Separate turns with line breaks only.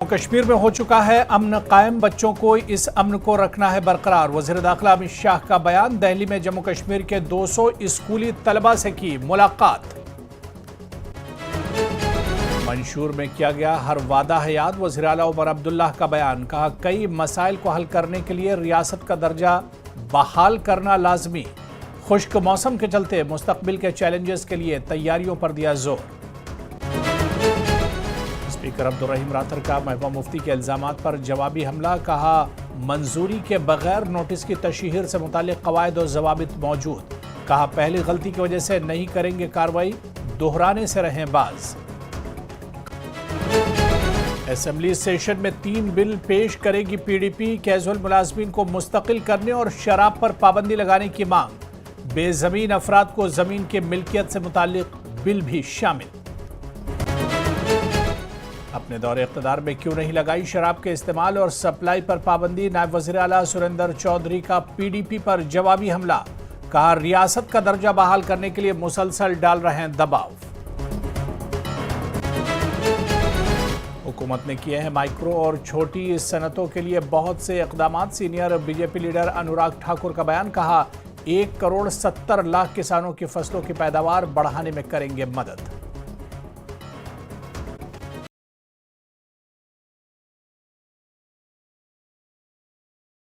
कश्मीर में हो चुका है अमन कायम, बच्चों को इस अमन को रखना है बरकरार। वज़ीर दाखिला अमित शाह का बयान। दिल्ली में जम्मू कश्मीर के 200 स्कूली तलबा से की मुलाकात। मंशूर में किया गया हर वादा है याद। वज़ीर आला उमर अब्दुल्लाह का बयान। कहा कई मसाइल को हल करने के लिए रियासत का दर्जा बहाल करना लाजमी। खुश्क मौसम के चलते मुस्तकबिल के चैलेंजेस के लिए तैयारियों पर दिया जोर। स्पीकर अब्दुल रहीम रातर का महबूबा मुफ्ती के इल्जामात पर जवाबी हमला। कहा मंजूरी के बगैर नोटिस की तशहीर से मुतालिक कवायद और जवाबित मौजूद। कहा पहली गलती की वजह से नहीं करेंगे कार्रवाई, दोहराने से रहें बाज। असेंबली सेशन में 3 बिल पेश करेगी पीडीपी। कैजुअल मुलाजमीन को मुस्तकिल करने और शराब पर पाबंदी लगाने की मांग। बेजमीन अफराद को जमीन के मिल्कियत से मुतालिक बिल भी शामिल। अपने दौरे इक़्तिदार में क्यों नहीं लगाई शराब के इस्तेमाल और सप्लाई पर पाबंदी। नायब वज़ीर आला सुरेंद्र चौधरी का पीडीपी पर जवाबी हमला। कहा रियासत का दर्जा बहाल करने के लिए मुसलसल डाल रहे हैं दबाव। हुकूमत ने किए हैं माइक्रो और छोटी सनतों के लिए बहुत से इक़दामात। Senior BJP leader Anurag Thakur का बयान। कहा 1 करोड़ 70 लाख किसानों की फसलों की पैदावार बढ़ाने में करेंगे मदद।